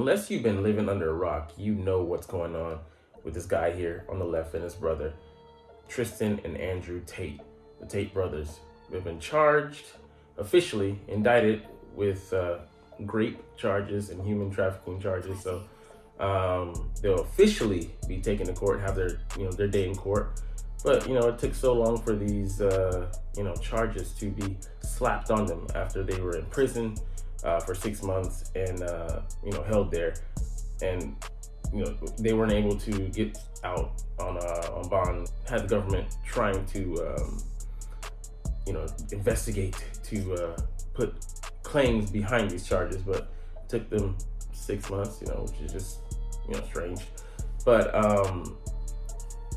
Unless you've been living under a rock, you know what's going on with this guy here on the left and his brother, Tristan and Andrew Tate, the Tate brothers. They've been charged, officially indicted with rape charges and human trafficking charges. So they'll officially be taken to court, have their day in court. But it took so long for these charges to be slapped on them after they were in prison for 6 months and held there, and they weren't able to get out on bond. Had the government trying to investigate to put claims behind these charges, but it took them 6 months, which is just strange. But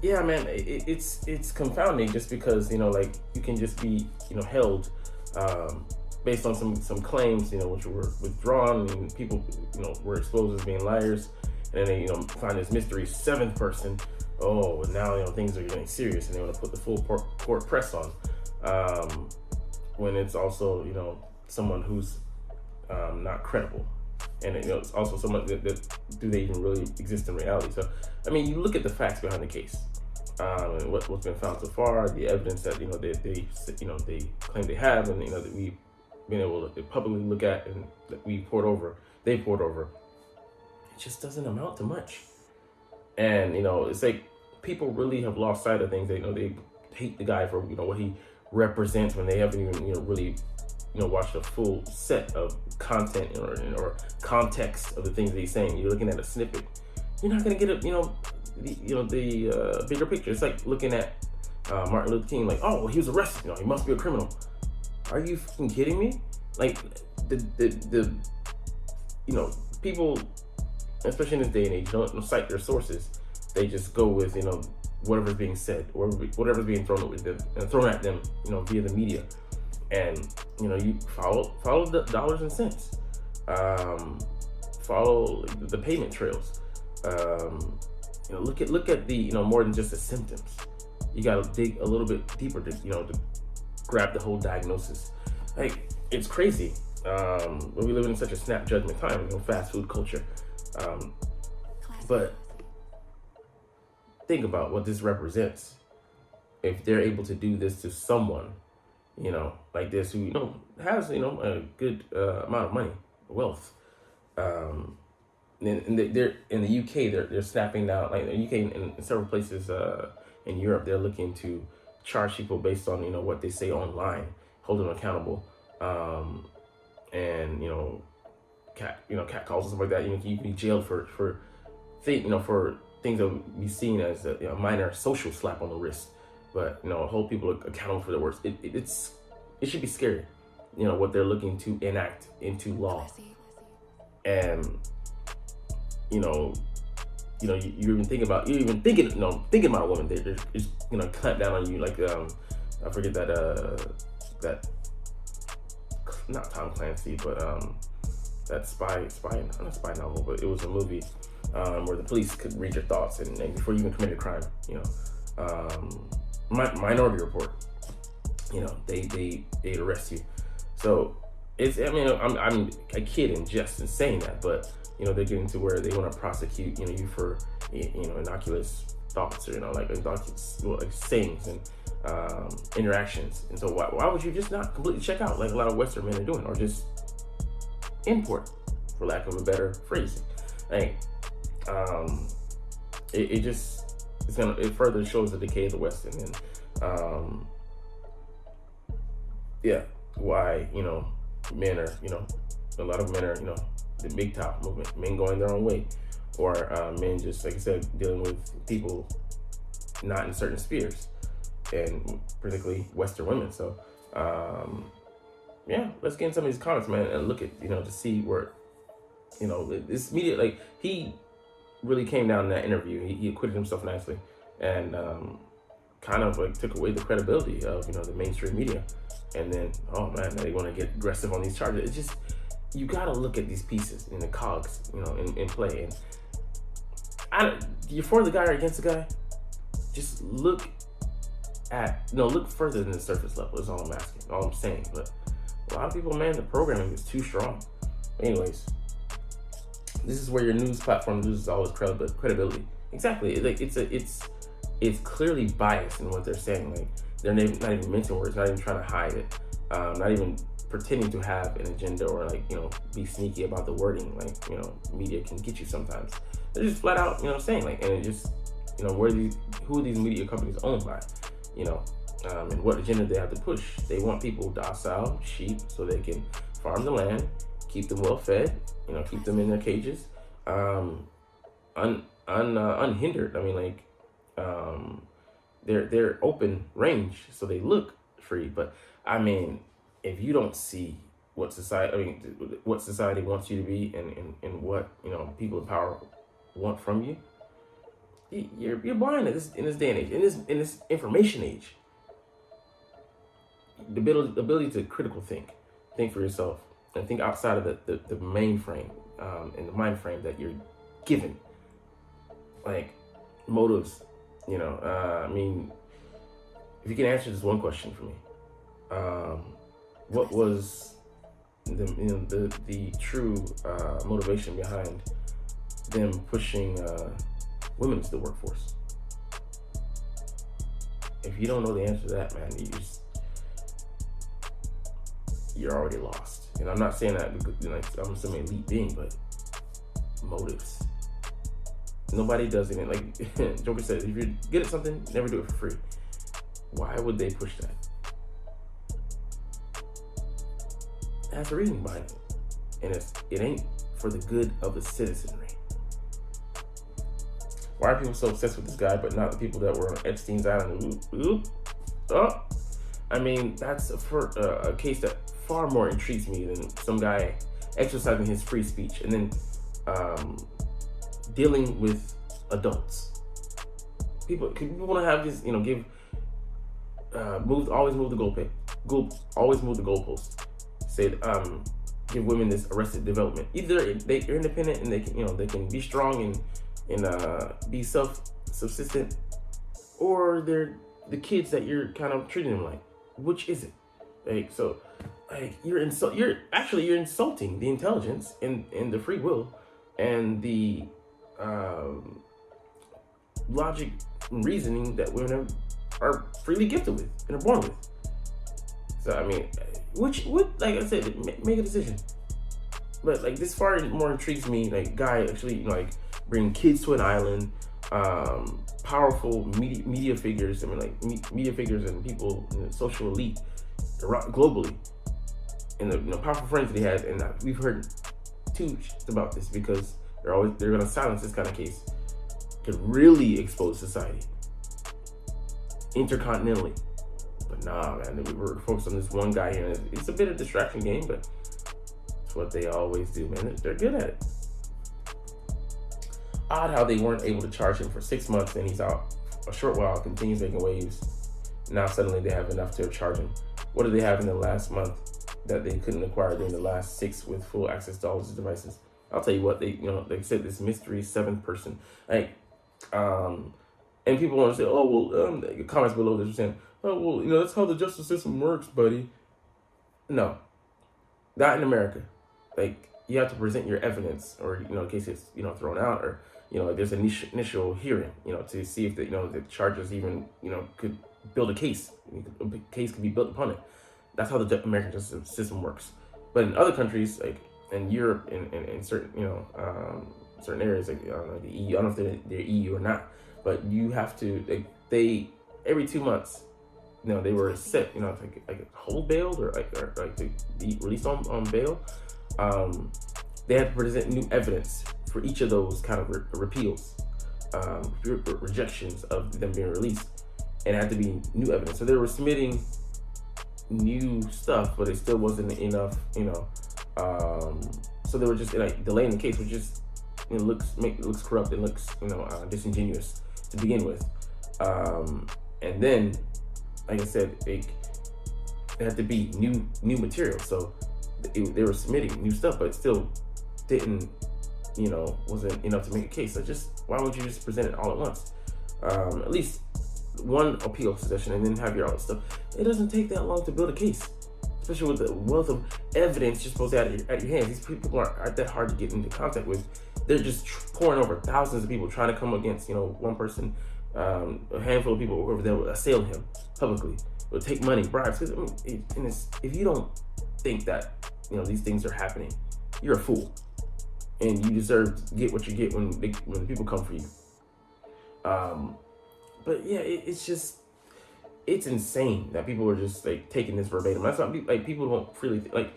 yeah, man, it's confounding just because you can just be held based on some claims which were withdrawn, and people were exposed as being liars, and then they find this mystery seventh person. Oh, and now things are getting serious, and they want to put the full court press on when it's also someone who's not credible, and it's also someone that do they even really exist in reality. So I mean, you look at the facts behind the case. And what's been found so far, the evidence that they claim they have, and that we've been able to publicly look at, and that they poured over, it just doesn't amount to much. And it's like people really have lost sight of things. They hate the guy for what he represents when they haven't even really watched a full set of content or context of the things that he's saying. You're looking at a snippet. You're not gonna get the bigger picture. It's like looking at Martin Luther King, like, oh, well, he was arrested. He must be a criminal. Are you fucking kidding me? Like the people, especially in this day and age, don't cite their sources. They just go with whatever's being said or whatever's being thrown at them via the media, and you follow the dollars and cents, follow the payment trails. Look at the more than just the symptoms. You got to dig a little bit deeper to grab the whole diagnosis. Like, it's crazy. But we live in such a snap judgment time, fast food culture. But think about what this represents. If they're able to do this to someone, like this, who has a good amount of money, wealth. And they're in the UK. They're snapping down, like the UK and in several places in Europe. They're looking to charge people based on what they say online, hold them accountable, and cat calls and stuff like that. You can be jailed for things that would be seen as a minor social slap on the wrist, but hold people accountable for their words. It should be scary, what they're looking to enact into law, and you even thinking about a woman. They're just clamp down on you, like I forget that not Tom Clancy, but that spy not a spy novel, but it was a movie where the police could read your thoughts and before you even committed a crime. Minority Report. They'd arrest you. So it's, I'm a kid in jest in saying that, but they're getting to where they want to prosecute you for innocuous thoughts, or innocuous sayings and interactions. And so why would you just not completely check out, like a lot of Western men are doing, or just import, for lack of a better phrasing? Hey, it further shows the decay of the West, and why men are a lot of men are the big top movement, men going their own way, or men just, like I said, dealing with people not in certain spheres, and particularly Western women. So let's get in some of these comments, man, and look at to see where this media, like, he really came down in that interview. He acquitted himself nicely, and kind of like took away the credibility of the mainstream media. And then, oh man, they want to get aggressive on these charges. It's just, you got to look at these pieces in the cogs, in play. And you're for the guy or against the guy, just look further than the surface level. Is all I'm asking, all I'm saying. But a lot of people, man, the programming is too strong. Anyways, This is where your news platform loses all its credibility. Exactly. Like it's clearly biased in what they're saying. Like they're not even mentioning words, not even trying to hide it, not even pretending to have an agenda or like be sneaky about the wording. Like media can get you sometimes. They're just flat out saying like, and it just who are these media companies owned by, and what agenda they have to push. They want people docile, sheep, so they can farm the land, keep them well fed, keep them in their cages, unhindered. I mean, like, they're open range, so they look free. But I mean, if you don't see what society wants you to be, and what people in power want from you, you're blind in this day and age, in this information age. The ability to critical think for yourself, and think outside of the main frame, and the mind frame that you're given. Like motives, I mean, if you can answer this one question for me, what was the true motivation behind them pushing women into the workforce? If you don't know the answer to that, man, you're already lost. And I'm not saying that because I'm some elite being, but motives. Nobody does it. Like Joker said, if you're good at something, never do it for free. Why would they push that? It has a reason behind it. And it ain't for the good of the citizenry. Why are people so obsessed with this guy, but not the people that were on Epstein's island? I mean, that's a case that far more intrigues me than some guy exercising his free speech and then dealing with adults. People want to have this, always move the goalpost. Say, give women this arrested development. Either they're independent and they can be strong and be self-subsistent, or they're the kids that you're kind of treating them like. Which is it? Like, so, like, you're insulting the intelligence and the free will and the logic and reasoning that women are freely gifted with and are born with. So I mean, like I said, make a decision. But like this far more intrigues me. Like guy actually bring kids to an island, powerful media figures. I mean, like media figures and people in the social elite globally, and the powerful friends that he has. And we've heard too shits about this because they're gonna silence this kind of case. Could really expose society intercontinentally. But nah, man, we were focused on this one guy here. It's a bit of a distraction game, but it's what they always do, man. They're good at it. Odd how they weren't able to charge him for 6 months, and he's out a short while, continues making waves. Now suddenly they have enough to charge him. What do they have in the last month that they couldn't acquire during the last 6 with full access to all his devices? I'll tell you what, they said this mystery 7th person. And people want to say, oh, well, comments below this are saying, oh, well, that's how the justice system works, buddy. No, not in America. Like, you have to present your evidence, or, in case it's, thrown out, or, there's an initial hearing, to see if the charges even, could build a case. A case could be built upon it. That's how the American justice system works. But in other countries, like in Europe, in certain, certain areas, like the EU, I don't know if they're EU or not, but you have to, they every 2 months, they were set, like a hold bail or to be released on bail. They had to present new evidence for each of those kind of repeals, rejections of them being released, and it had to be new evidence. So they were submitting new stuff, but it still wasn't enough, so they were just delaying the case, which just looks corrupt and looks disingenuous to begin with, and then, like I said, it had to be new material. So they were submitting new stuff, but it still didn't, wasn't enough to make a case. So why would you just present it all at once? At least one appeal session, and then have your own stuff. It doesn't take that long to build a case, especially with the wealth of evidence you're supposed to have at your hands. These people aren't that hard to get into contact with. they're just pouring over thousands of people trying to come against, one person, a handful of people, or whoever, that will assail him publicly, will take money, bribes. If you don't think that, these things are happening, you're a fool, and you deserve to get what you get when people come for you. But yeah, it's insane that people are just like taking this verbatim. That's not like, people don't freely like,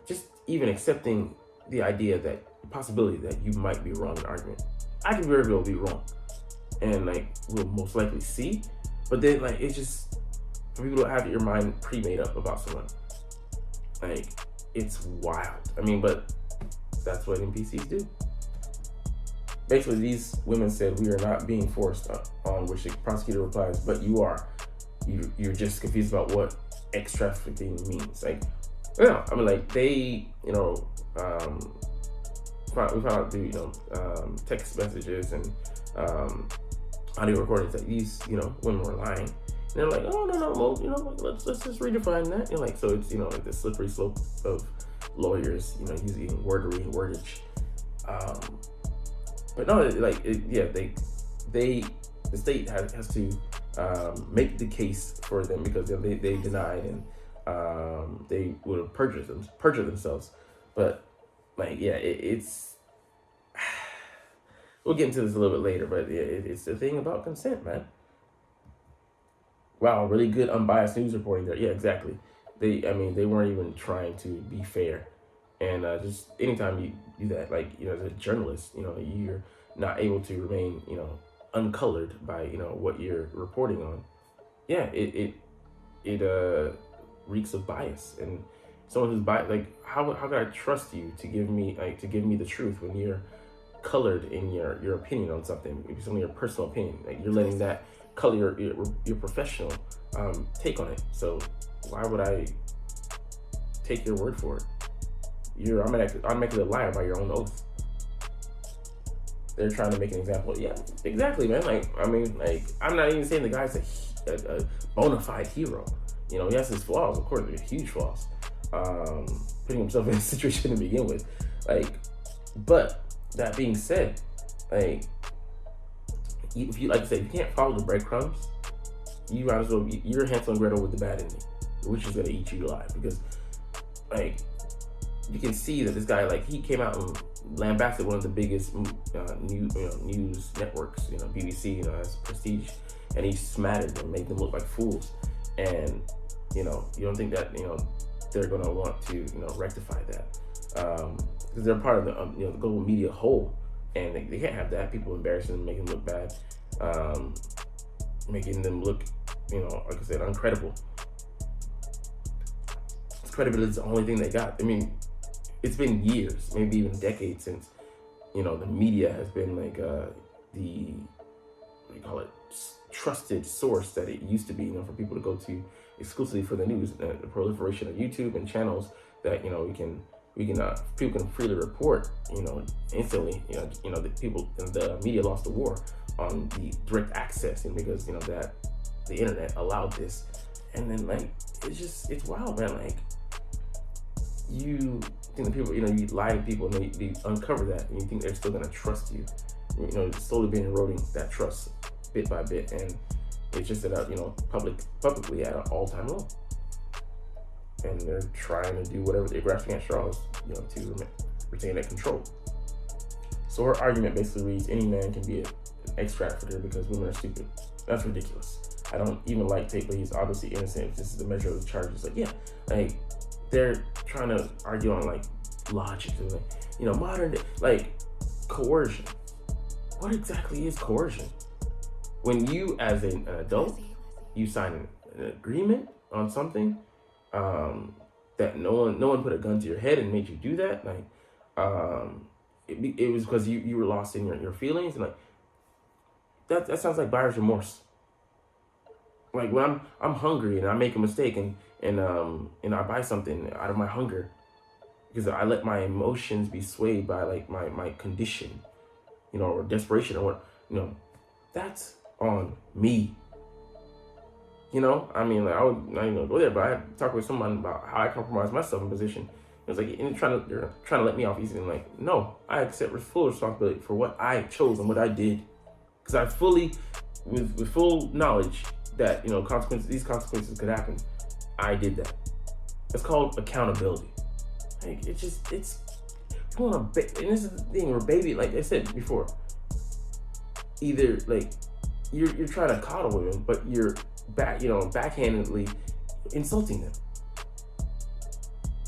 just even accepting the idea that the possibility that you might be wrong in an argument. I can very well be wrong, and like we'll most likely see. But then like, it's just for people to have your mind pre-made up about someone. Like, it's wild. I mean, but that's what NPCs do. Basically, these women said, we are not being forced on, which the prosecutor replies, but you are. You're just confused about what X trafficking means. Like, yeah, I mean, like, they, we found out through, text messages and audio recordings that these, women were lying. And they're like, oh, no, well, let's just redefine that. Like, so it's, like the slippery slope of lawyers, using wordery and wordage. But no, like, the state has to make the case for them, because they denied, and they would have perjured themselves. But like, yeah, it's we'll get into this a little bit later, but it's the thing about consent, man. Wow, really good unbiased news reporting there. Yeah, exactly. They weren't even trying to be fair. And just anytime you do that, like, as a journalist, you're not able to remain, uncolored by, what you're reporting on. Yeah, it reeks of bias. And someone who's biased, like, how could I trust you to give me the truth when you're colored in your opinion on something, it's only your personal opinion. Like, you're letting that color your professional take on it. So why would I take your word for it? You're automatically a liar by your own oath. They're trying to make an example. Yeah, exactly, man. Like, I mean, like, I'm not even saying the guy's a bona fide hero. He has his flaws, of course, they're huge flaws. Putting himself in a situation to begin with. Like, but that being said, like, if you, like I said, you can't follow the breadcrumbs, you might as well be, you're Hansel and Gretel with the bad ending, which is gonna eat you alive. Because, like, you can see that this guy, like, he came out and lambasted one of the biggest news networks, BBC, has prestige, and he smattered them, made them look like fools. And you don't think that they're gonna want to rectify that, because they're part of the the global media whole, and they can't have that. People embarrassing them, making them look bad, making them look like I said, uncredible. Credibility is the only thing they got. I mean, it's been years, maybe even decades, since the media has been like the, what do you call it, trusted source that it used to be, for people to go to exclusively for the news. The proliferation of YouTube and channels that people can freely report instantly. The people, the media lost the war on the direct access, because that the internet allowed this. And then, like, it's wild, man. Like, you think that people, you lie to people and they uncover that, and you think they're still gonna trust you. Slowly been eroding that trust bit by bit, and it's just at a publicly at an all-time low. And they're trying to do whatever they're grasping at straws, to retain that control. So her argument basically reads, any man can be an ex-trafficker because women are stupid. That's ridiculous. I don't even like Tate, but he's obviously innocent. This is the measure of the charges. Like, yeah, like, they're trying to argue on, like, logic and, like, modern day, like, coercion. What exactly is coercion? When you, as an adult, you sign an agreement on something, that no one put a gun to your head and made you do that. Like, it was because you were lost in your feelings, and like that sounds like buyer's remorse. Like, when I'm hungry and I make a mistake and I buy something out of my hunger because I let my emotions be swayed by, like, my condition, or desperation, or what, that's on me. I mean, like, I would not even go there, but I had to talk with someone about how I compromise myself in position, It's like, and they're trying to let me off easy. I'm like, no, I accept full responsibility for what I chose and what I did, because I fully, with full knowledge that these consequences could happen. I did that. It's called accountability. Like, it's going and this is the thing where baby, like I said before, either like you're trying to coddle women, but you're backhandedly insulting them.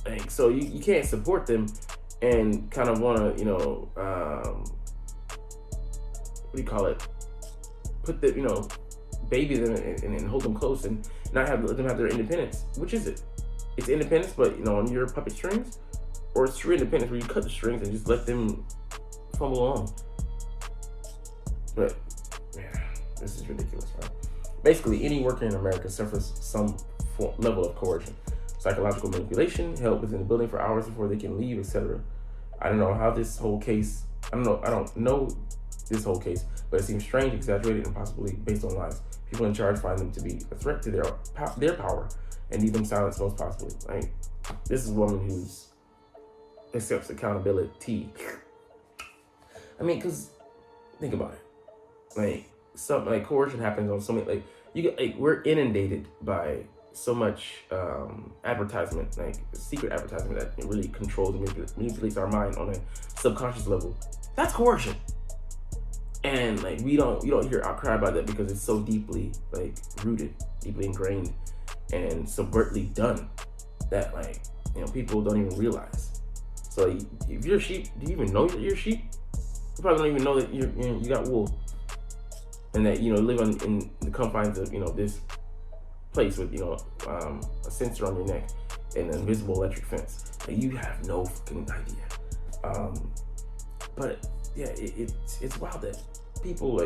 Like, so you can't support them and kind of want to, what do you call it? Put the, baby them and hold them close and not let them have their independence. Which is it? It's independence, but on your puppet strings, or it's true independence where you cut the strings and just let them fumble along. But yeah, this is ridiculous, right? Basically, any worker in America suffers some level of coercion, psychological manipulation, held within the building for hours before they can leave, etc. I don't know this whole case, but it seems strange, exaggerated, and possibly based on lies. People in charge find them to be a threat to their power and need them silenced most possibly. Like, this is a woman who accepts accountability. I mean, because think about it. Like, coercion happens on so many, we're inundated by so much advertisement, like secret advertisement that really controls and manipulates our mind on a subconscious level. That's coercion. And like you don't hear outcry about that because it's so deeply rooted, deeply ingrained, and subvertly done that people don't even realize. So if you're a sheep, do you even know you're a sheep? You probably don't even know that you got wool, and that live in the confines of this place with a sensor on your neck and an invisible electric fence. Like, you have no fucking idea. But yeah, it's wild that people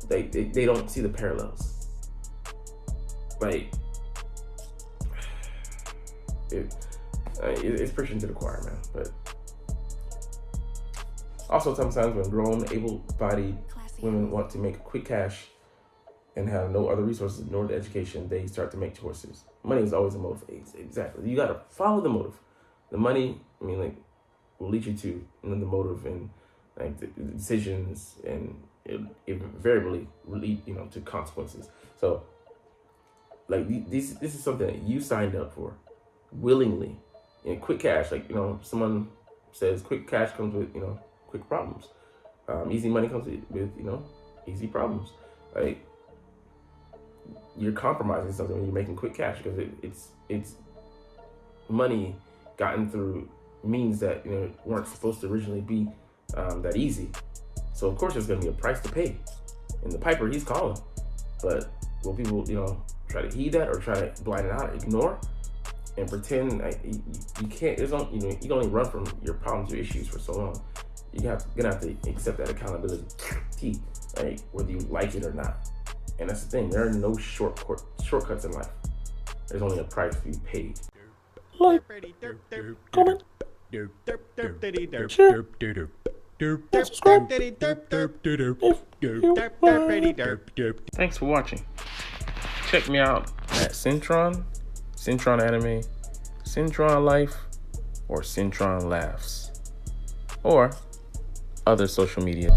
they don't see the parallels. Like, it's preaching to the choir, man. But also sometimes when grown, able-bodied women want to make quick cash and have no other resources nor the education, they start to make choices. Money is always a motive. Exactly. You gotta follow the motive. The money, will lead you to the motive and the decisions, and it invariably will lead to consequences. So this is something that you signed up for willingly. Quick cash, someone says quick cash comes with quick problems. Easy money comes with easy problems. Like, you're compromising something when you're making quick cash, because it's money gotten through means that weren't supposed to originally be that easy. So of course there's going to be a price to pay, and the piper, he's calling. But will people try to heed that, or try to blind it out, ignore, and pretend you can't? You can only run from your problems or issues for so long. You're gonna have to accept that accountability, whether you like it or not. And that's the thing, there are no shortcuts in life. There's only a price to be paid. Like, comment, share, and subscribe if you like. Thanks for watching. Check me out at Cintron Anime, Cintron Life, or Cintron Laughs, or other social media.